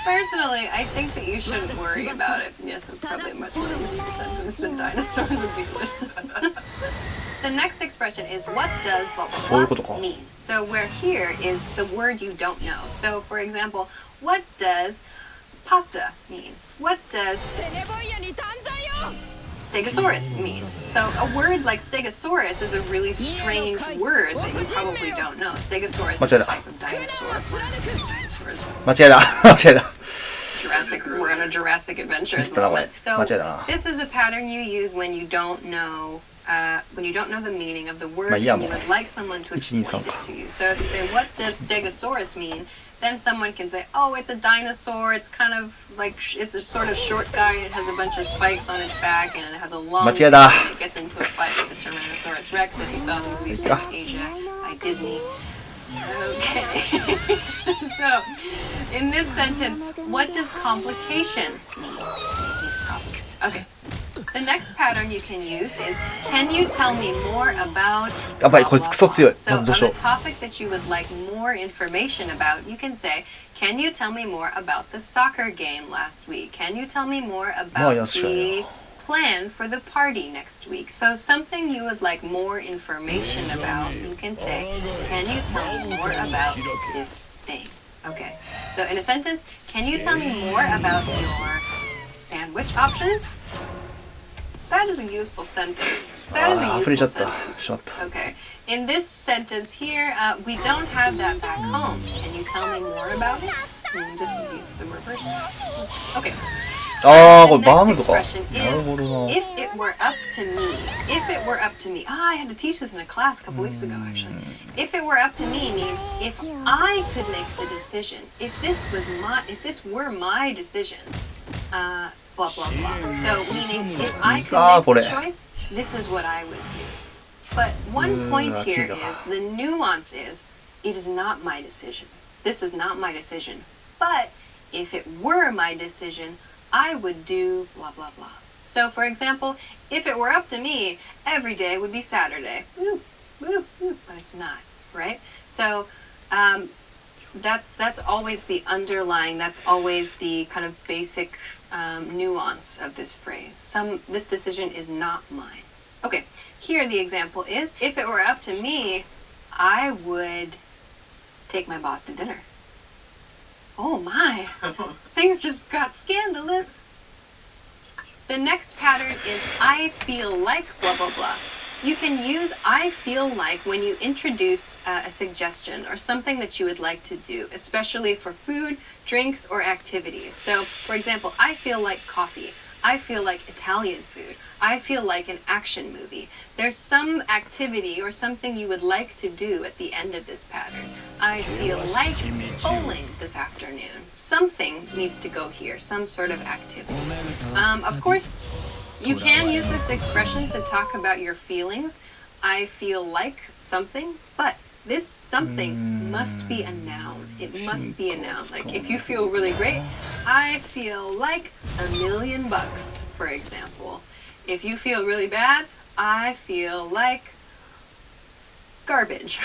Speaker 1: Personally, I think that you shouldn't worry about it. Yes, it's probably a much more useful sentence than dinosaurs would be delicious. The next expression is what does blah blah blah mean? So where here is the word you don't know. So for example, what does pasta mean? What does Stegosaurus mean? So a word like Stegosaurus is a really strange word that you probably don't know. Stegosaurus is a type of dinosaur. Dinosaurs.
Speaker 2: 間違えた間違えた
Speaker 1: Jurassic, we're on a Jurassic adventure at the moment. So this is a pattern you use when you don't know the meaning of the word and you would like someone to explain it to you. So if you say, what does Stegosaurus mean? Then someone can say, oh, it's a dinosaur. It's kind of like, it's a sort of short guy. It has a bunch of spikes on its back and it has a long tail. It gets into a fight with the Tyrannosaurus Rex if you saw the movies from Asia by Disney. Okay. So, in this sentence, what does complication mean? Okay. The next pattern you can use is, can you tell me more about...
Speaker 2: やばい、こいつクソ強い。まずどうし
Speaker 1: So,
Speaker 2: よ
Speaker 1: on a topic that you would like more information about, you can say, can you tell me more about the soccer game last week? Can you tell me more about the plan for the party next week? So, something you would like more information about, you can say, can you tell me more about this thing? Okay. So, in a sentence, can you tell me more about your sandwich options? That is a useful sentence. That is a useful sentence. Okay. In this sentence here, we don't have that back home. Can you tell me more about it? This is use the reverse. Okay.
Speaker 2: あー、これバームとか。なるほどな。
Speaker 1: If it were up to me. If it were up to me. I had to teach this in a class a couple weeks ago, actually. If it were up to me means if I could make the decision. If this were my decision. Blah, blah, blah. So, meaning, if I could make the choice, this is what I would do. But one point here is, the nuance is, it is not my decision. This is not my decision. But, if it were my decision, I would do blah, blah, blah. So, for example, if it were up to me, every day would be Saturday. Woo, woo, woo. But it's not, right? So, that's always the underlying, that's always the kind of basic nuance of this phrase. This decision is not mine. Okay, here the example is, if it were up to me, I would take my boss to dinner. Oh my, things just got scandalous. The next pattern is I feel like blah blah blah. You can use I feel like when you introduce a suggestion or something that you would like to do, especially for food, drinks, or activities. So, for example, I feel like coffee. I feel like Italian food. I feel like an action movie. There's some activity or something you would like to do at the end of this pattern. I feel like bowling this afternoon. Something needs to go here, some sort of activity. Of course, you can use this expression to talk about your feelings. I feel like something, but this something must be a noun. It must be a noun. Like if you feel really great, I feel like $1,000,000, for example. If you feel really bad, I feel like garbage.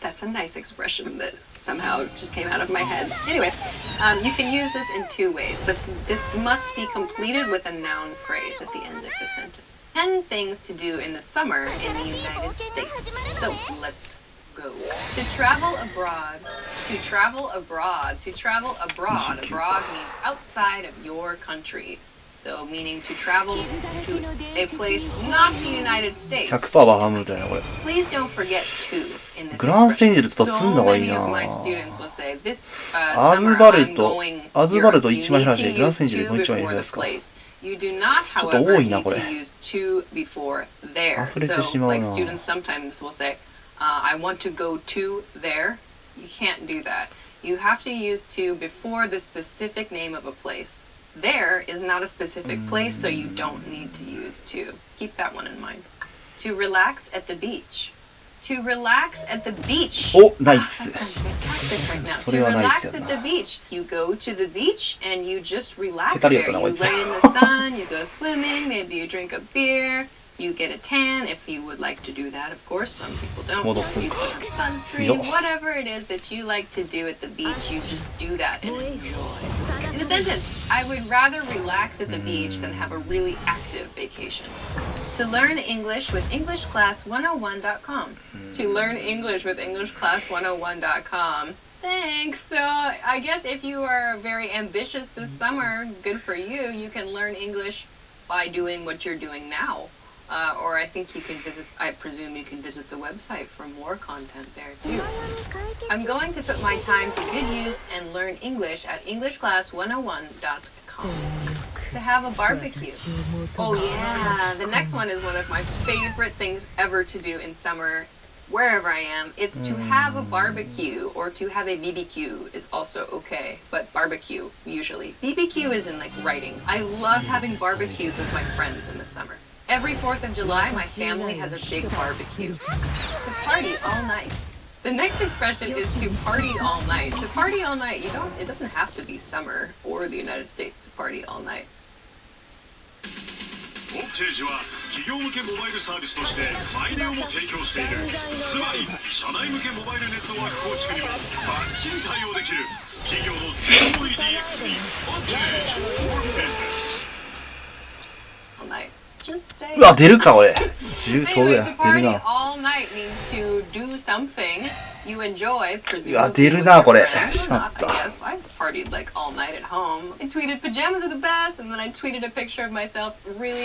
Speaker 1: That's a nice expression that somehow just came out of my head. Anyway, you can use this in two ways, but this must be completed with a noun phrase at the end of the sentence. 10 things to do in the summer in the United States. So let's go. To travel abroad. To travel abroad. To travel abroad. Abroad means outside of your country. So meaning to travel to a place not the United States.
Speaker 2: 100%バハムみたいなこれ。
Speaker 1: Please don't forget to in this
Speaker 2: グランセンジェルと
Speaker 1: expression.
Speaker 2: 積んだ方がいい
Speaker 1: So
Speaker 2: な
Speaker 1: many of my students will say, this,
Speaker 2: アズ
Speaker 1: summer
Speaker 2: バル
Speaker 1: I'm
Speaker 2: と
Speaker 1: going
Speaker 2: アズバルと
Speaker 1: Europe.
Speaker 2: 一番
Speaker 1: You
Speaker 2: 減らし
Speaker 1: need
Speaker 2: て
Speaker 1: to
Speaker 2: グラン
Speaker 1: use
Speaker 2: センジェル
Speaker 1: to
Speaker 2: もう一番減
Speaker 1: before
Speaker 2: ら
Speaker 1: the
Speaker 2: すか。
Speaker 1: place. You do not,
Speaker 2: ちょっと
Speaker 1: however,
Speaker 2: 多いな
Speaker 1: need
Speaker 2: これ。
Speaker 1: to use to before there.
Speaker 2: 溢れてしまう
Speaker 1: So,
Speaker 2: な。
Speaker 1: like students sometimes will say, I want to go to there. You can't do that. You have to use to before the specific name of a place. There is not a specific place, so you don't need to use to. Keep that one in mind. To relax at the beach. To relax at the beach.
Speaker 2: お、ナイス。
Speaker 1: That sounds fantastic right now.
Speaker 2: それは
Speaker 1: To
Speaker 2: ナイ
Speaker 1: relax
Speaker 2: スや
Speaker 1: at
Speaker 2: な。
Speaker 1: the beach. You go to the beach and you just relax
Speaker 2: ヘタリ
Speaker 1: there.
Speaker 2: やったな
Speaker 1: You
Speaker 2: こいつ。
Speaker 1: lay in the sun, you go swimming, maybe you drink a beer, you get a tan if you would like to do that, of course. Some people don't.
Speaker 2: 戻す。
Speaker 1: You put on
Speaker 2: 強
Speaker 1: sunscreen,
Speaker 2: っ。
Speaker 1: whatever it is that you like to do at the beach, you just do that and enjoy. In the sentence, I would rather relax at the beach than have a really active vacation. To learn English with EnglishClass101.com. To learn English with EnglishClass101.com. Thanks. So I guess if you are very ambitious this summer, good for you. You can learn English by doing what you're doing now. Or I think you can visit, I presume you can visit the website for more content there too. I'm going to put my time to good use and learn English at EnglishClass101.com. To have a barbecue. Oh yeah, the next one is one of my favorite things ever to do in summer, wherever I am. It's to have a barbecue, or to have a BBQ is also okay, but barbecue usually. BBQ is in like writing. I love having barbecues with my friends in the summer. Every 4th of July, my family has a big barbecue. To party all night. The next expression is to party all night. To party all night, it doesn't have to be summer or the United States to party all night.
Speaker 3: オプテージは企業向けモバイルサービスとしてマイネオも提供している。つまり社内向けモバイルネットワーク構築にもバッチリ対応できる企業の全方位 DX にオプテージ for business。
Speaker 1: All night. Just say.
Speaker 2: うわ、出るか俺。重当
Speaker 1: Anyway,
Speaker 2: や。
Speaker 1: to
Speaker 2: 出る
Speaker 1: party
Speaker 2: な。
Speaker 1: all night means to do something you enjoy,
Speaker 2: うわ、
Speaker 1: presumably
Speaker 2: 出る
Speaker 1: with
Speaker 2: な
Speaker 1: your
Speaker 2: これ。
Speaker 1: friends.
Speaker 2: しま
Speaker 1: Not,
Speaker 2: っ
Speaker 1: I
Speaker 2: た。
Speaker 1: guess. I've partied like all night at home. I tweeted pajamas are the best, and then I tweeted a picture of myself really